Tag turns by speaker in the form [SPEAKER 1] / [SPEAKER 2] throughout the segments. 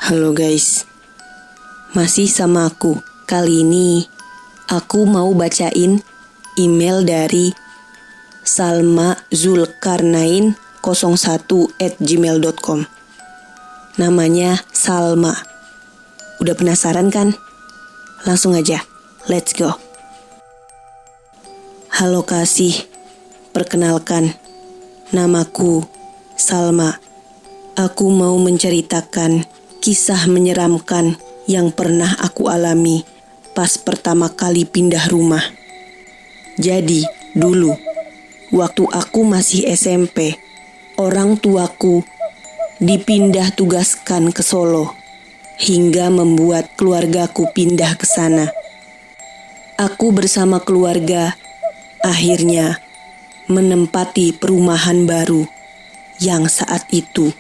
[SPEAKER 1] Halo guys, masih sama aku. Kali ini aku mau bacain email dari Salma Zulkarnain 01@gmail.com. Namanya Salma. Udah penasaran kan? Langsung aja, let's go. Halo kasih, perkenalkan, namaku Salma. Aku mau menceritakan kisah menyeramkan yang pernah aku alami pas pertama kali pindah rumah. Jadi, dulu, waktu aku masih SMP, orang tuaku dipindah tugaskan ke Solo, hingga membuat keluargaku pindah ke sana. Aku bersama keluarga akhirnya menempati perumahan baru yang saat itu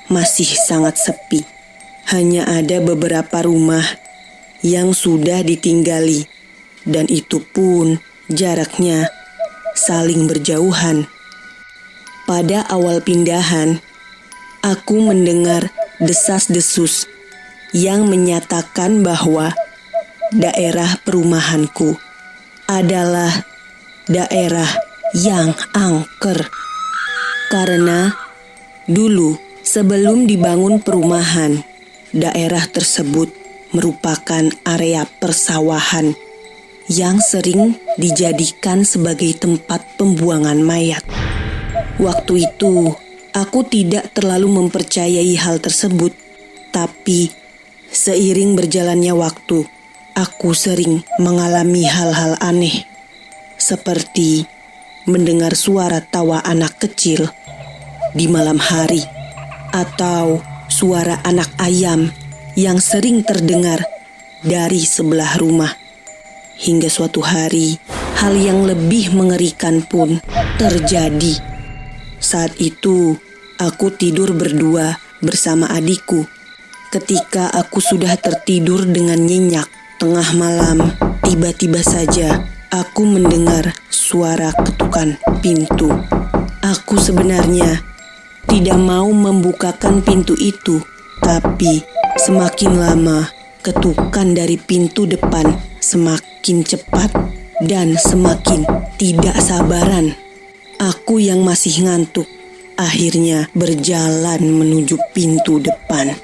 [SPEAKER 1] masih sangat sepi. Hanya ada beberapa rumah yang sudah ditinggali, dan itu pun jaraknya saling berjauhan. Pada awal pindahan, aku mendengar desas-desus yang menyatakan bahwa daerah perumahanku adalah daerah yang angker. Karena dulu sebelum dibangun perumahan, daerah tersebut merupakan area persawahan yang sering dijadikan sebagai tempat pembuangan mayat. Waktu itu, aku tidak terlalu mempercayai hal tersebut, tapi seiring berjalannya waktu, aku sering mengalami hal-hal aneh, seperti mendengar suara tawa anak kecil di malam hari, atau suara anak ayam yang sering terdengar dari sebelah rumah. Hingga suatu hari, hal yang lebih mengerikan pun terjadi. Saat itu, aku tidur berdua bersama adikku. Ketika aku sudah tertidur dengan nyenyak, tengah malam, tiba-tiba saja aku mendengar suara ketukan pintu. Aku sebenarnya tidak mau membukakan pintu itu, tapi semakin lama ketukan dari pintu depan semakin cepat dan semakin tidak sabaran. Aku yang masih ngantuk akhirnya berjalan menuju pintu depan.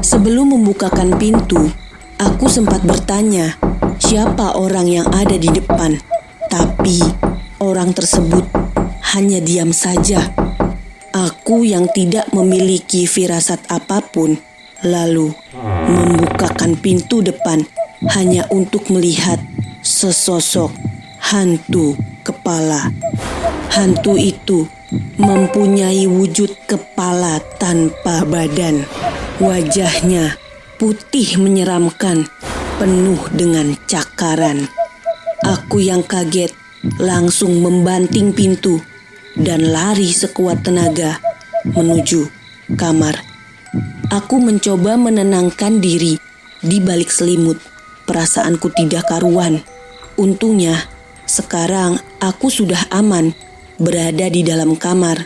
[SPEAKER 1] Sebelum membukakan pintu, aku sempat bertanya siapa orang yang ada di depan, tapi orang tersebut hanya diam saja. Aku yang tidak memiliki firasat apapun, lalu membukakan pintu depan hanya untuk melihat sesosok hantu kepala. Hantu itu mempunyai wujud kepala tanpa badan. Wajahnya putih menyeramkan, penuh dengan cakaran. Aku yang kaget langsung membanting pintu dan lari sekuat tenaga menuju kamar. Aku mencoba menenangkan diri di balik selimut. Perasaanku tidak karuan. Untungnya, sekarang aku sudah aman berada di dalam kamar.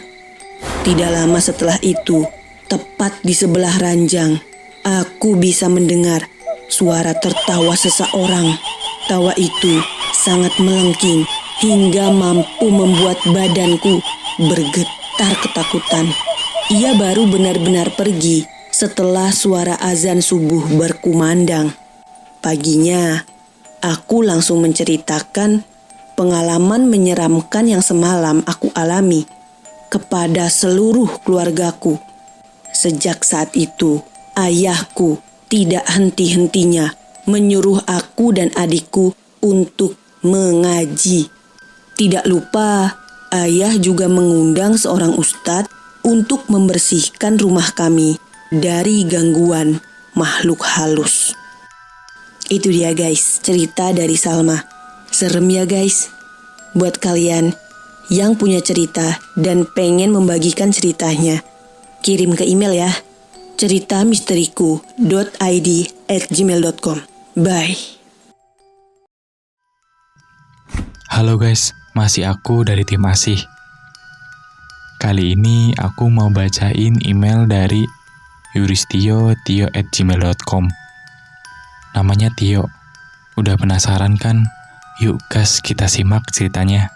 [SPEAKER 1] Tidak lama setelah itu, tepat di sebelah ranjang, aku bisa mendengar suara tertawa seseorang. Tawa itu sangat melengking hingga mampu membuat badanku bergetar ketakutan. Ia baru benar-benar pergi setelah suara azan subuh berkumandang. Paginya, aku langsung menceritakan pengalaman menyeramkan yang semalam aku alami kepada seluruh keluargaku. Sejak saat itu, ayahku tidak henti-hentinya menyuruh aku dan adikku untuk mengaji. Tidak lupa, ayah juga mengundang seorang ustadz untuk membersihkan rumah kami dari gangguan makhluk halus. Itu dia guys, cerita dari Salma. Serem ya guys? Buat kalian yang punya cerita dan pengen membagikan ceritanya, kirim ke email ya, ceritamisteriku.id@gmail.com. Bye.
[SPEAKER 2] Halo guys, masih aku dari tim Asih. Kali ini aku mau bacain email dari yuristio@gmail.com. Namanya Tio. Udah penasaran kan? Yuk gas kita simak ceritanya.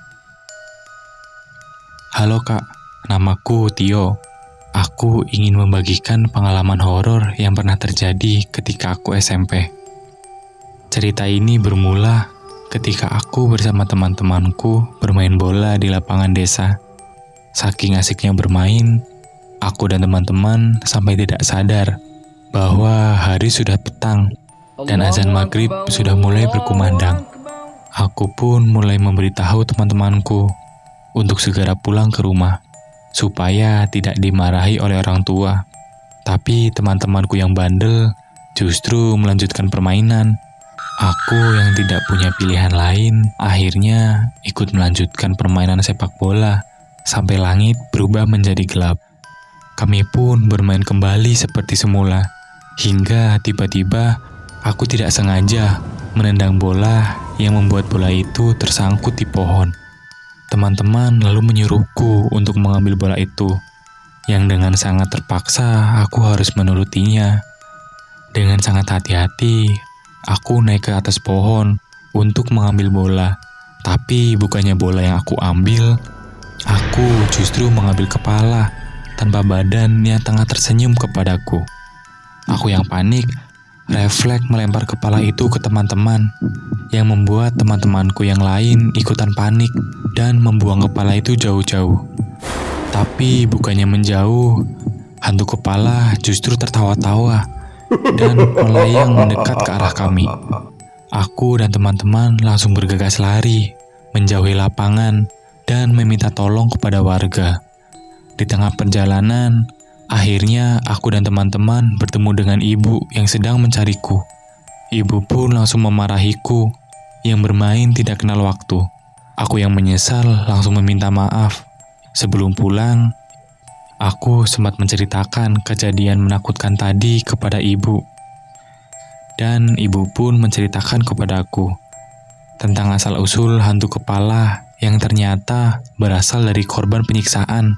[SPEAKER 2] Halo Kak, namaku Tio. Aku ingin membagikan pengalaman horor yang pernah terjadi ketika aku SMP. Cerita ini bermula ketika aku bersama teman-temanku bermain bola di lapangan desa. Saking asiknya bermain, aku dan teman-teman sampai tidak sadar bahwa hari sudah petang dan azan maghrib sudah mulai berkumandang. Aku pun mulai memberitahu teman-temanku untuk segera pulang ke rumah, supaya tidak dimarahi oleh orang tua. Tapi teman-temanku yang bandel justru melanjutkan permainan. Aku yang tidak punya pilihan lain, akhirnya ikut melanjutkan permainan sepak bola, sampai langit berubah menjadi gelap. Kami pun bermain kembali seperti semula, hingga tiba-tiba aku tidak sengaja menendang bola yang membuat bola itu tersangkut di pohon. Teman-teman lalu menyuruhku untuk mengambil bola itu, yang dengan sangat terpaksa aku harus menurutinya. Dengan sangat hati-hati, aku naik ke atas pohon untuk mengambil bola. Tapi bukannya bola yang aku ambil, aku justru mengambil kepala tanpa badan yang tengah tersenyum kepadaku. Aku yang panik, refleks melempar kepala itu ke teman-teman, yang membuat teman-temanku yang lain ikutan panik dan membuang kepala itu jauh-jauh. Tapi bukannya menjauh, hantu kepala justru tertawa-tawa dan melayang mendekat ke arah kami. Aku dan teman-teman langsung bergegas lari, menjauhi lapangan, dan meminta tolong kepada warga. Di tengah perjalanan, akhirnya aku dan teman-teman bertemu dengan ibu yang sedang mencariku. Ibu pun langsung memarahiku, yang bermain tidak kenal waktu. Aku yang menyesal langsung meminta maaf. Sebelum pulang, aku sempat menceritakan kejadian menakutkan tadi kepada ibu. Dan ibu pun menceritakan kepadaku tentang asal-usul hantu kepala yang ternyata berasal dari korban penyiksaan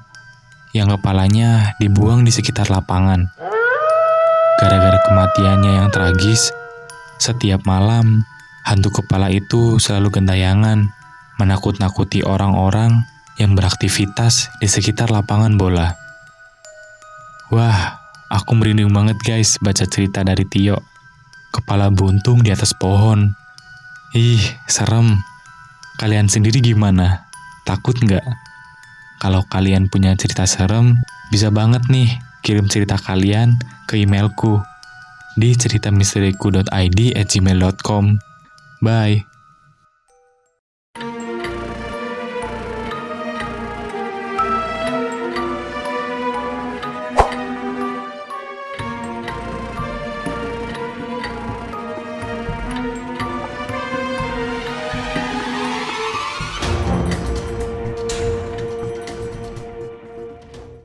[SPEAKER 2] yang kepalanya dibuang di sekitar lapangan. Gara-gara kematiannya yang tragis, setiap malam hantu kepala itu selalu gentayangan menakut-nakuti orang-orang yang beraktivitas di sekitar lapangan bola. Wah, aku merinding banget guys baca cerita dari Tio. Kepala buntung di atas pohon. Ih, serem. Kalian sendiri gimana? Takut nggak? Kalau kalian punya cerita serem, bisa banget nih kirim cerita kalian ke emailku di ceritamisteriku.id@gmail.com. Bye.